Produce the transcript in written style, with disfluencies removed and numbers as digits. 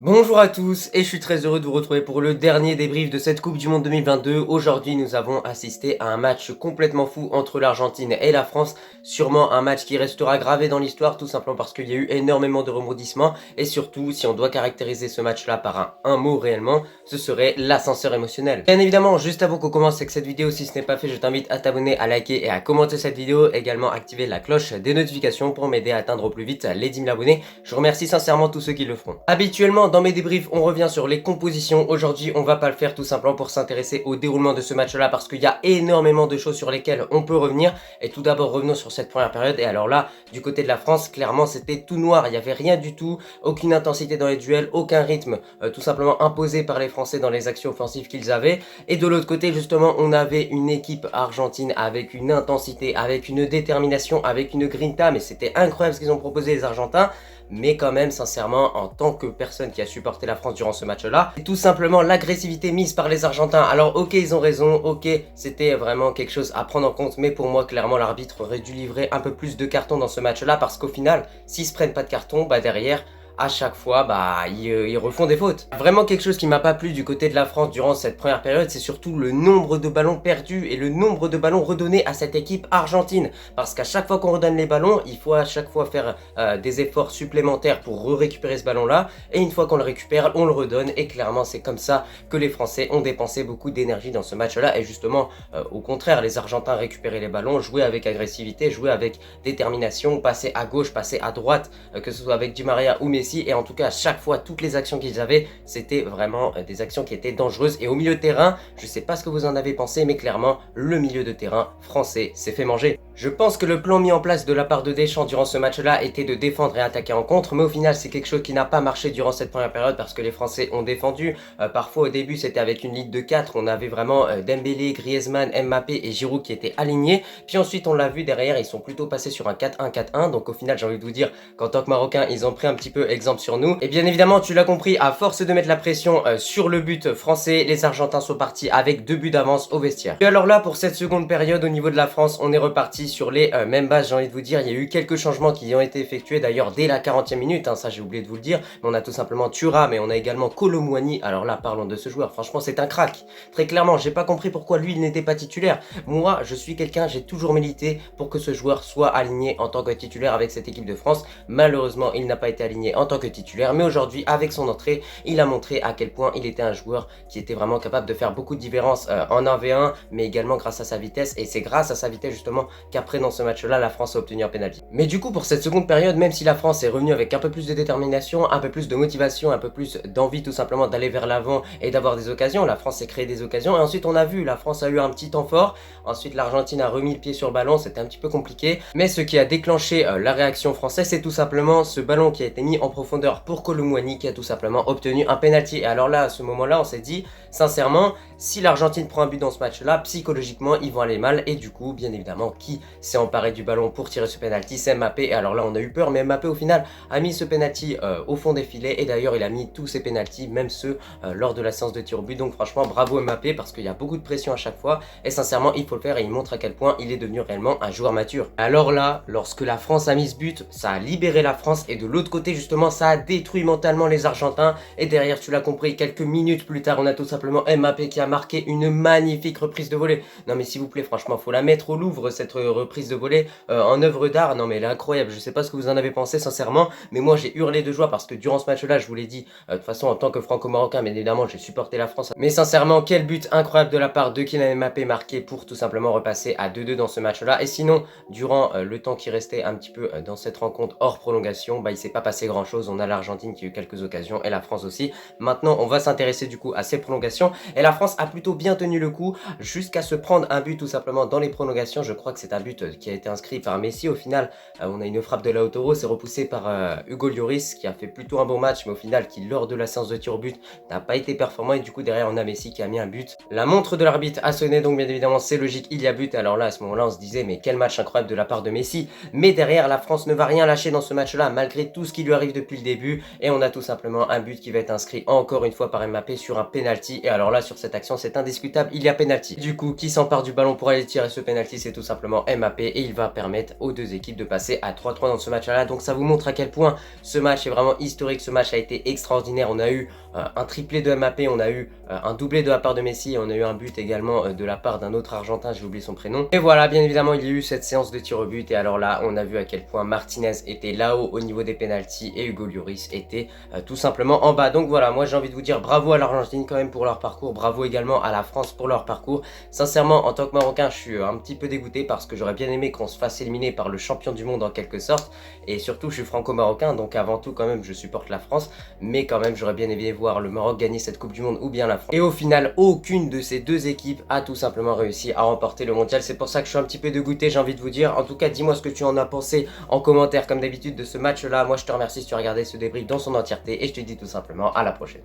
Bonjour à tous et je suis très heureux de vous retrouver pour le dernier débrief de cette Coupe du Monde 2022. Aujourd'hui, nous avons assisté à un match complètement fou entre l'Argentine et la France. Sûrement un match qui restera gravé dans l'histoire tout simplement parce qu'il y a eu énormément de rebondissements et surtout, si on doit caractériser ce match-là par un mot réellement, ce serait l'ascenseur émotionnel. Bien évidemment, juste avant qu'on commence avec cette vidéo, si ce n'est pas fait, je t'invite à t'abonner, à liker et à commenter cette vidéo. Également, activer la cloche des notifications pour m'aider à atteindre au plus vite les 10 000 abonnés. Je remercie sincèrement tous ceux qui le feront. Habituellement, dans mes débriefs, on revient sur les compositions. Aujourd'hui, on va pas le faire tout simplement pour s'intéresser au déroulement de ce match-là parce qu'il y a énormément de choses sur lesquelles on peut revenir. Et tout d'abord, revenons sur cette première période. Et alors là, du côté de la France, clairement, c'était tout noir. Il n'y avait rien du tout, aucune intensité dans les duels, aucun rythme, tout simplement imposé par les Français dans les actions offensives qu'ils avaient. Et de l'autre côté, justement, on avait une équipe argentine avec une intensité, avec une détermination, avec une grinta. Mais c'était incroyable ce qu'ils ont proposé les Argentins. Mais quand même, sincèrement, en tant que personne qui a supporté la France durant ce match-là, c'est tout simplement l'agressivité mise par les Argentins. Alors ok, ils ont raison, ok, c'était vraiment quelque chose à prendre en compte, mais pour moi, clairement, l'arbitre aurait dû livrer un peu plus de cartons dans ce match-là, parce qu'au final, s'ils se prennent pas de cartons, bah derrière, à chaque fois, ils refont des fautes. Vraiment quelque chose qui m'a pas plu du côté de la France durant cette première période, c'est surtout le nombre de ballons perdus et le nombre de ballons redonnés à cette équipe argentine. Parce qu'à chaque fois qu'on redonne les ballons, il faut à chaque fois faire des efforts supplémentaires pour récupérer ce ballon-là. Et une fois qu'on le récupère, on le redonne. Et clairement, c'est comme ça que les Français ont dépensé beaucoup d'énergie dans ce match-là. Et justement, au contraire, les Argentins récupéraient les ballons, jouaient avec agressivité, jouaient avec détermination, passaient à gauche, passaient à droite, que ce soit avec Di Maria ou Messi. Et en tout cas, à chaque fois, toutes les actions qu'ils avaient, c'était vraiment des actions qui étaient dangereuses. Et au milieu de terrain, je sais pas ce que vous en avez pensé, mais clairement, le milieu de terrain français s'est fait manger. Je pense que le plan mis en place de la part de Deschamps durant ce match-là était de défendre et attaquer en contre, mais au final, c'est quelque chose qui n'a pas marché durant cette première période parce que les Français ont défendu. Parfois, au début, c'était avec une ligne de 4, on avait vraiment Dembélé, Griezmann, Mbappé et Giroud qui étaient alignés. Puis ensuite, on l'a vu derrière, ils sont plutôt passés sur un 4-1-4-1. Donc au final, j'ai envie de vous dire qu'en tant que Marocains, ils ont pris un petit peu exemple sur nous. Et bien évidemment, tu l'as compris, à force de mettre la pression sur le but français, les Argentins sont partis avec 2 buts d'avance au vestiaire. Et alors là, pour cette seconde période, au niveau de la France, on est reparti sur les mêmes bases, j'ai envie de vous dire. Il y a eu quelques changements qui ont été effectués d'ailleurs dès la 40e minute, hein, ça j'ai oublié de vous le dire. Mais on a tout simplement Thuram et on a également Kolo Muani. Alors là, parlons de ce joueur, franchement c'est un crack. Très clairement, j'ai pas compris pourquoi lui il n'était pas titulaire. Moi, je suis quelqu'un, j'ai toujours milité pour que ce joueur soit aligné en tant que titulaire avec cette équipe de France. Malheureusement, il n'a pas été aligné en tant que titulaire, mais aujourd'hui, avec son entrée, il a montré à quel point il était un joueur qui était vraiment capable de faire beaucoup de différences en 1v1, mais également grâce à sa vitesse. Et c'est grâce à sa vitesse justement qu'après dans ce match-là, la France a obtenu un penalty. Mais du coup, pour cette seconde période, même si la France est revenue avec un peu plus de détermination, un peu plus de motivation, un peu plus d'envie tout simplement d'aller vers l'avant et d'avoir des occasions, la France s'est créé des occasions. Et ensuite, on a vu, la France a eu un petit temps fort. Ensuite, l'Argentine a remis le pied sur le ballon, c'était un petit peu compliqué. Mais ce qui a déclenché la réaction française, c'est tout simplement ce ballon qui a été mis en profondeur pour Kolo Muani qui a tout simplement obtenu un penalty. Et alors là, à ce moment-là, on s'est dit, sincèrement, si l'Argentine prend un but dans ce match-là, psychologiquement, ils vont aller mal. Et du coup, bien évidemment, qui s'est emparé du ballon pour tirer ce penalty? C'est Mbappé. Et alors là, on a eu peur, mais Mbappé, au final, a mis ce penalty au fond des filets. Et d'ailleurs, il a mis tous ses penaltys, même ceux lors de la séance de tir au but. Donc franchement, bravo Mbappé, parce qu'il y a beaucoup de pression à chaque fois. Et sincèrement, il faut le faire et il montre à quel point il est devenu réellement un joueur mature. Alors là, lorsque la France a mis ce but, ça a libéré la France. Et de l'autre côté, justement, ça a détruit mentalement les Argentins. Et derrière, tu l'as compris, quelques minutes plus tard, on a tout simplement Mbappé qui a marqué une magnifique reprise de volée. Non mais s'il vous plaît, franchement, faut la mettre au Louvre, cette reprise de volée en œuvre d'art. Non mais elle est incroyable, je sais pas ce que vous en avez pensé sincèrement, mais moi j'ai hurlé de joie parce que durant ce match-là, je vous l'ai dit, de toute façon en tant que franco-marocain, mais évidemment j'ai supporté la France. Mais sincèrement, quel but incroyable de la part de Kylian Mbappé marqué pour tout simplement repasser à 2-2 dans ce match-là. Et sinon, durant le temps qui restait un petit peu dans cette rencontre hors prolongation, il s'est pas passé grand-chose. On a l'Argentine qui a eu quelques occasions et la France aussi. Maintenant, on va s'intéresser du coup à ces prolongations. Et la France a plutôt bien tenu le coup jusqu'à se prendre un but tout simplement dans les prolongations. Je crois que c'est un but qui a été inscrit par Messi. Au final, on a une frappe de Lautaro, c'est repoussé par Hugo Lloris qui a fait plutôt un bon match, mais au final qui lors de la séance de tir au but n'a pas été performant. Et du coup derrière on a Messi qui a mis un but. La montre de l'arbitre a sonné, donc bien évidemment c'est logique, il y a but. Alors là à ce moment-là on se disait mais quel match incroyable de la part de Messi. Mais derrière la France ne va rien lâcher dans ce match-là malgré tout ce qui lui arrive depuis le début. Et on a tout simplement un but qui va être inscrit encore une fois par Mbappé sur un penalty. Et alors là sur cette action c'est indiscutable, il y a penalty. Du coup qui s'empare du ballon pour aller tirer ce penalty? C'est tout simplement Mbappé et il va permettre aux deux équipes de passer à 3-3 dans ce match-là. Donc ça vous montre à quel point ce match est vraiment historique, ce match a été extraordinaire. On a eu un triplé de Mbappé, on a eu un doublé de la part de Messi et on a eu un but également de la part d'un autre Argentin, j'ai oublié son prénom. Et voilà, bien évidemment, il y a eu cette séance de tir au but et alors là, on a vu à quel point Martinez était là-haut au niveau des pénaltys et Hugo Lloris était tout simplement en bas. Donc voilà, moi j'ai envie de vous dire bravo à l'Argentine quand même pour leur parcours, bravo également à la France pour leur parcours. Sincèrement, en tant que Marocain, je suis un petit peu dégoûté parce que j'aurais bien aimé qu'on se fasse éliminer par le champion du monde en quelque sorte. Et surtout, je suis franco-marocain, donc avant tout quand même, je supporte la France. Mais quand même, j'aurais bien aimé voir le Maroc gagner cette Coupe du Monde ou bien la France. Et au final, aucune de ces deux équipes a tout simplement réussi à remporter le mondial. C'est pour ça que je suis un petit peu dégoûté, j'ai envie de vous dire. En tout cas, dis-moi ce que tu en as pensé en commentaire comme d'habitude de ce match-là. Moi, je te remercie si tu as regardé ce débrief dans son entièreté et je te dis tout simplement à la prochaine.